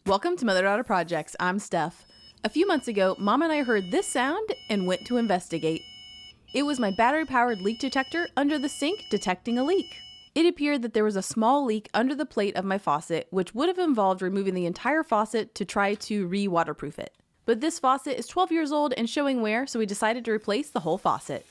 Welcome to Mother-Daughter Projects. I'm Steph. A few months ago, Mom and I heard this sound and went to investigate. It was my battery-powered leak detector under the sink detecting a leak. It appeared that there was a small leak under the plate of my faucet, which would have involved removing the entire faucet to try to re-waterproof it. But this faucet is 12 years old and showing wear, so we decided to replace the whole faucet.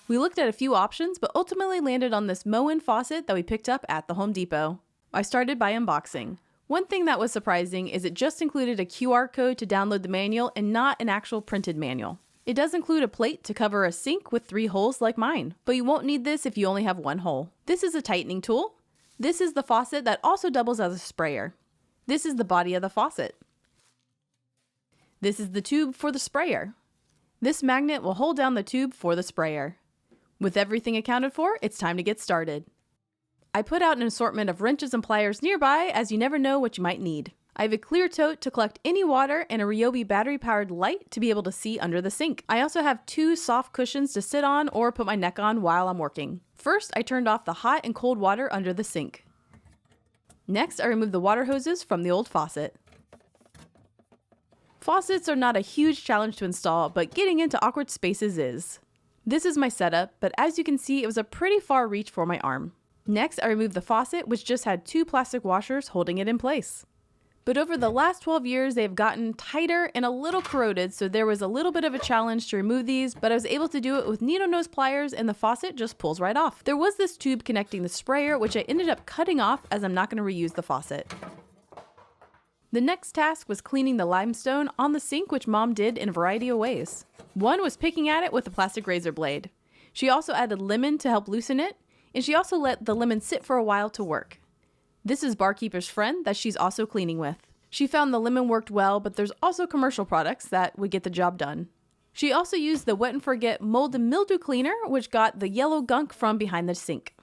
We looked at a few options, but ultimately landed on this Moen faucet that we picked up at the Home Depot. I started by unboxing. One thing that was surprising is it just included a QR code to download the manual and not an actual printed manual. It does include a plate to cover a sink with 3 holes like mine, but you won't need this if you only have 1 hole. This is a tightening tool. This is the faucet that also doubles as a sprayer. This is the body of the faucet. This is the tube for the sprayer. This magnet will hold down the tube for the sprayer. With everything accounted for, it's time to get started. I put out an assortment of wrenches and pliers nearby, as you never know what you might need. I have a clear tote to collect any water and a Ryobi battery-powered light to be able to see under the sink. I also have 2 soft cushions to sit on or put my neck on while I'm working. First, I turned off the hot and cold water under the sink. Next, I removed the water hoses from the old faucet. Faucets are not a huge challenge to install, but getting into awkward spaces is. This is my setup, but as you can see, it was a pretty far reach for my arm. Next, I removed the faucet, which just had 2 plastic washers holding it in place. But over the last 12 years, they've gotten tighter and a little corroded, so there was a little bit of a challenge to remove these, but I was able to do it with needle nose pliers and the faucet just pulls right off. There was this tube connecting the sprayer, which I ended up cutting off as I'm not going to reuse the faucet. The next task was cleaning the limestone on the sink, which Mom did in a variety of ways. One was picking at it with a plastic razor blade. She also added lemon to help loosen it, and she also let the lemon sit for a while to work. This is Barkeeper's Friend that she's also cleaning with. She found the lemon worked well, but there's also commercial products that would get the job done. She also used the Wet and Forget mold and mildew cleaner, which got the yellow gunk from behind the sink.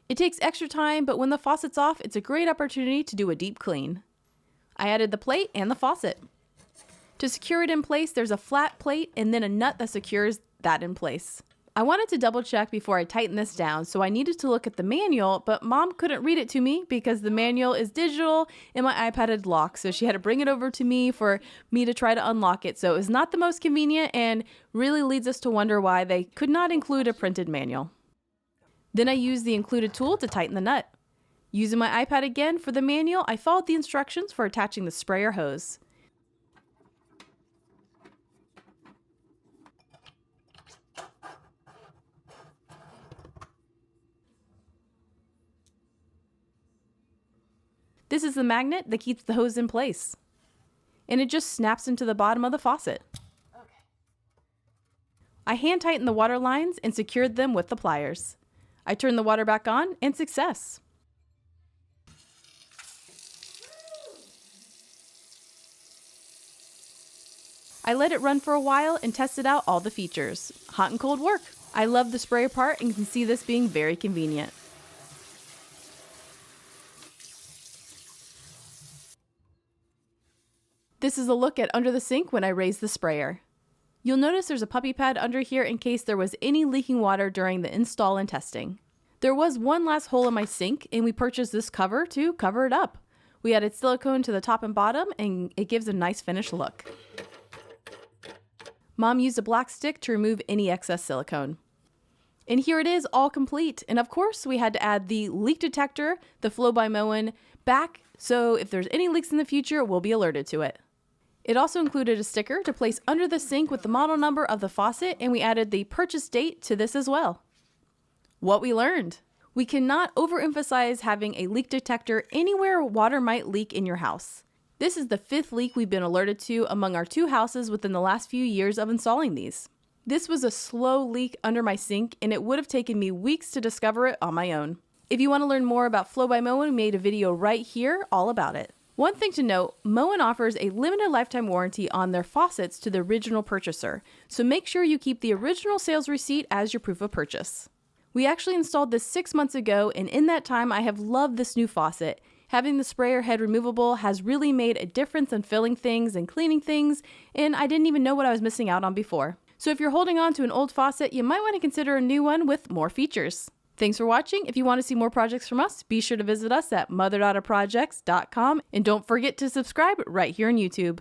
It takes extra time, but when the faucet's off, it's a great opportunity to do a deep clean. I added the plate and the faucet. To secure it in place, there's a flat plate and then a nut that secures that in place. I wanted to double check before I tighten this down, so I needed to look at the manual, but Mom couldn't read it to me because the manual is digital and my iPad had locked, so she had to bring it over to me for me to try to unlock it. So it was not the most convenient and really leads us to wonder why they could not include a printed manual. Then I used the included tool to tighten the nut. Using my iPad again for the manual, I followed the instructions for attaching the sprayer hose. This is the magnet that keeps the hose in place. And it just snaps into the bottom of the faucet. Okay. I hand tightened the water lines and secured them with the pliers. I turned the water back on and success. I let it run for a while and tested out all the features. Hot and cold work. I love the sprayer part and can see this being very convenient. This is a look at under the sink when I raise the sprayer. You'll notice there's a puppy pad under here in case there was any leaking water during the install and testing. There was one last hole in my sink and we purchased this cover to cover it up. We added silicone to the top and bottom and it gives a nice finished look. Mom used a black stick to remove any excess silicone. And here it is, all complete. And of course, we had to add the leak detector, the Flow by Moen, back, so if there's any leaks in the future, we'll be alerted to it. It also included a sticker to place under the sink with the model number of the faucet, and we added the purchase date to this as well. What we learned. We cannot overemphasize having a leak detector anywhere water might leak in your house. This is the 5th leak we've been alerted to among our 2 houses within the last few years of installing these. This was a slow leak under my sink, and it would have taken me weeks to discover it on my own. If you want to learn more about Flow by Moen, we made a video right here all about it. One thing to note, Moen offers a limited lifetime warranty on their faucets to the original purchaser, so make sure you keep the original sales receipt as your proof of purchase. We actually installed this 6 months ago, and in that time I have loved this new faucet. Having the sprayer head removable has really made a difference in filling things and cleaning things, and I didn't even know what I was missing out on before. So if you're holding on to an old faucet, you might want to consider a new one with more features. Thanks for watching. If you want to see more projects from us, be sure to visit us at motherdaugghterprojects.com and don't forget to subscribe right here on YouTube.